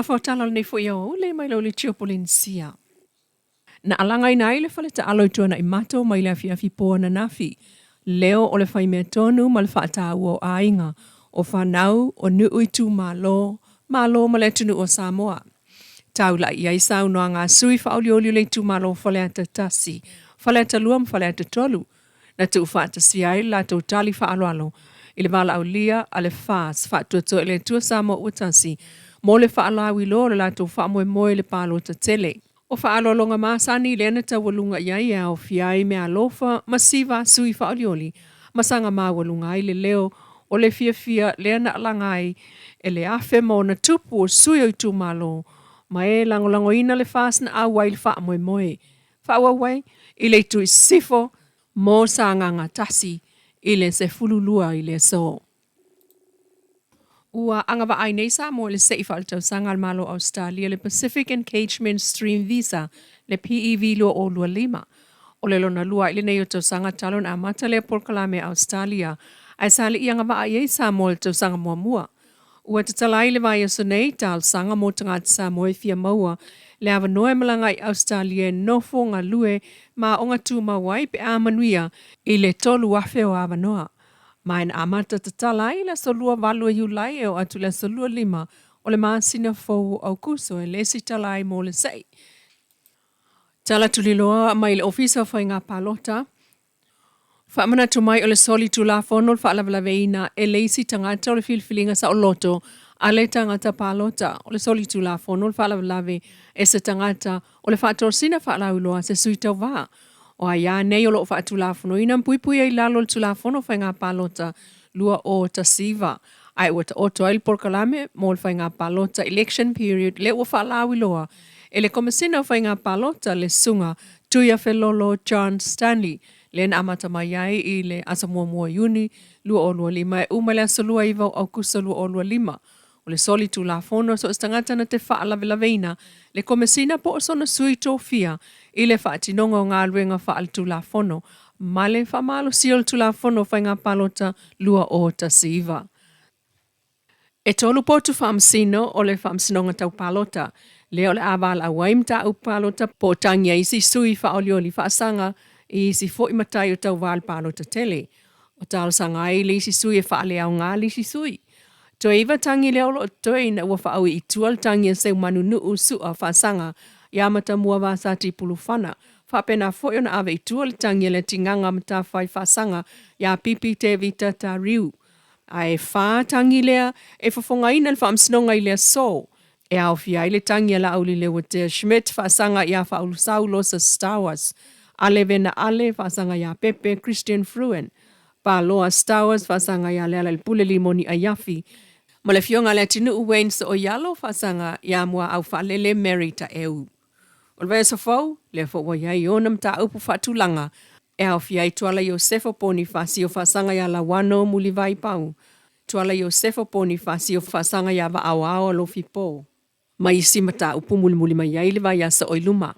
whaatala nei fo ia o le mai lo le tiopolinsia. Na alangai nai le whale ta alo i tuana i mato mai le afi poa na nafi. Leo o le whai mea tonu ma le whaata ua o ainga o whanau o nui tu malo ma le tunu o Samoa. Taula i aisau noa ngā sui whaolioli le tu malo whale ata tasi, whale ata luam, whale ata tolu. Na tu whaata siai la tau tali whaaloalo. I le wala au lia a le whaas whaatua to le tua Samoa utasi. Mo le whaalawi lo le la tau whaamoe le palo ta tele. O whaalolonga maasani le ana tawalunga iai au fiai mea alofa masiva sui whaolioli. Masanga mawalunga ai le leo o le fia le ana alangai e le afe mo na tupu o sui o tu malo. Ma e langolango ina le whaas na awai le whaamoe. Whaawawai i le tui sifo mo sa nganga tasi i le se fululua i le so. Ua angava ai nei sa mo le seifa al tau sanga al malo Australia le Pacific Engagement Stream Visa le PEV lua o lua lima. O le lona lua ili nei o tau sanga talon a mata le polkalame Australia ai sali i angava ai ei sa mo le tau sanga mua. Ua tatalai le vai aso nei tal sanga mo tangata sa mo e fia maua le ava noe malanga i Australia nofo ngā lue ma o ngā tū mawai pe a manuia i le tolu afe o ava noa. Mai na amata tatalai la solua valua yulai e o atu la solua lima o le maasina fau au kuso e lesi talai mo le sei. Tala tuliloa mai le ofisa fai ngā palota. Whaamana tu mai o le soli tu la fono le whaalawalaweina e leisi tangata o le filfilinga sa o loto a le tangata palota o le soli tu la fono le whaalawalawe e se tangata o le whaatorsina whaalauloa se sui tau waa. O aia nei o loo whaatulafono ina mpuipui ai lalo le tulafono whai ngā palota lua o tasiva. Ai ua ta oto ai le porkalame mo le whai ngā palota election period le ua whaalawi loa. E le komisina whai ngā palota le sunga tuia whelolo John Stanley le na amata mai ai i le asamua mua Iuni lua o lua lima e umale asalua iwa au kusa lua o lua lima. O le soli tulafono so istangata na te whaalaweina le komisina po o sona sui tofia i le whaatinonga o ngā luenga whaal tulafono, ma le whamalo siol tulafono whai ngā palota lua o tasiva. E tolu potu whaamsino o le whaamsinonga tau palota, leo le awala a waimta au palota po tangia isi sui whaolioli whaasanga i isi fo matai o tau wal palota tele. O talo sanga ai le isi sui e whaale au ngā le isi sui. To iwa tangi leo lo toi na ua whaawi i tual tangia se manu nuu sua whaasanga Yamata mua vasati pulufana. Whapena foio na ave i tual tangi le tinganga mta whai whasanga ya pipi te vita ta riu. Ai wha tangi lea e whafonga ina le whaamsinonga i lea so. E au fia i le tangi la auli le wate Schmidt whasanga ya whaulusaulo sa Star Wars. Ale vena ale whasanga ya Pepe Christian Fruen. Pa loa Star Wars whasanga ya lea le pule limoni a yafi. Ma le fionga le tinu uwein sa o yalo whasanga ya mua au whalele Mary ta eu. O le vesa fau, le fo iai onam ta upu whatulanga, e au fiai tuala Iosefo Ponifasi o whasanga ya la wano muli vai pau. Tuala Iosefo Ponifasi o whasanga ya wa awao lo fipo. Ma isi mata upu muli mai iai le vai asa oiluma.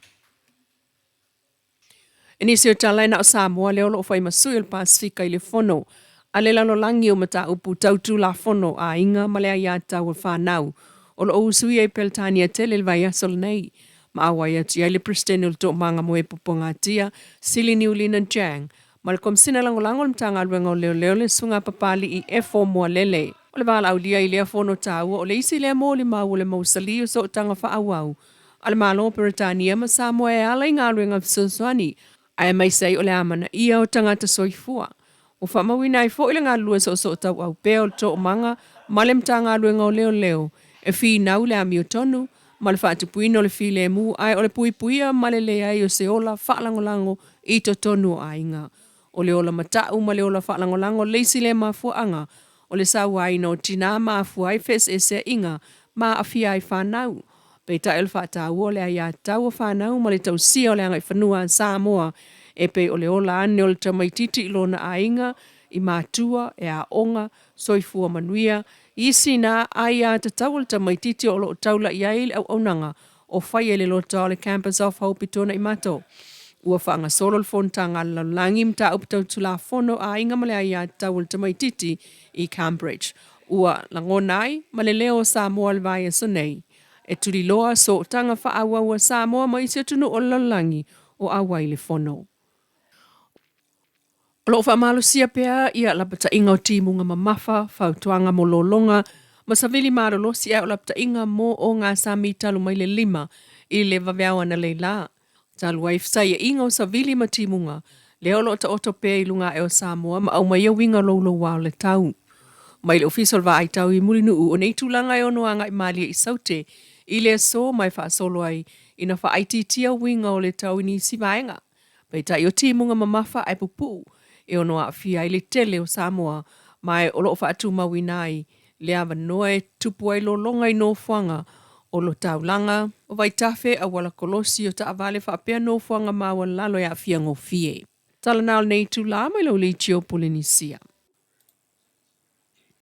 E nisi o talai na o Samoa leo lo fai masui o Pasifika i le fono. A le lalo langi o mata upu tautu la fono a inga malea ia tau o whanau. O lo usui e peltania tele le vai asol nei. Ma awai atu ia le pristene o to manga moe puponga tia, sili niulina jang. Ma le komsina langolango le mtanga aluenga o leo le sunga papali i efo mua lele. O le vala au lia i lea fono tau o le isi lea mo le mau le mausali o so tanga wha awau. A le malo Peritania ma Samoa e ala i ngā aluenga fsoswani. Ai mai sei o le amana ia o tangata soifua. O whamawina i fo ile ngā lua so tau au peo le to manga, ma le mtanga aluenga o leo. E fi nau le ami o tonu, ma le whaatupuina o le file mu ai o le puipuia ma le lea i o se ola whaalangolango i to tonu o ainga. O le ola matau ma le ola whaalangolango leisi le mafuanga o le sawaina o tina mafua ai fes e se inga ma afia ai whanau. Peita el whaatau o le aia tau o whanau ma le tau sia o le angai whanua Samoa e pe o le ola ane o le tamaititi ilo na ainga i mātua e a onga soifua manuia isi na aia te tawal tamaititi o lo taula i aile au onanga o whai ele lo tau le campus of Hope tona i mato. Ua whaanga solo le fontanga la langi mta uptau tula fono a inga male aia tawal tamaititi i Cambridge. Ua langonai male leo Samoa le vai sonei. e tuli loa so tanga whaawawa Samoa mai se tunu o lalangi o awai le whono. O loo whamalo sia pea ia lapata inga o timunga mamafa, whautuanga mo lolonga, ma savili marolo sia o lapata inga mo o ngā sami talu mai le 5 i le vaveawa na leila. Talu ai fsai inga o savili ma timunga, le olo ta oto pea i lunga e o Samoa ma au mai a winga lolo wao le tau. Mai le official va ai tau i mulinu u o nei tūlanga e ono anga i malia i saute, i le so mai wha solo ai ina wha aiti tia winga o le tau ni si vaenga. Pai tai o timunga mamafa ai pupu, e ono a fia i le tele o Samoa, mai o loo wha atu mawinai, le awa noe tupu ai lo longa i no fuanga, o lo taulanga, o vai tafe a wala kolosi o ta avale wha apea no fuanga mawa lalo e a fia ngofie. Tala nao nei tu la mai lo le tio Polinisia.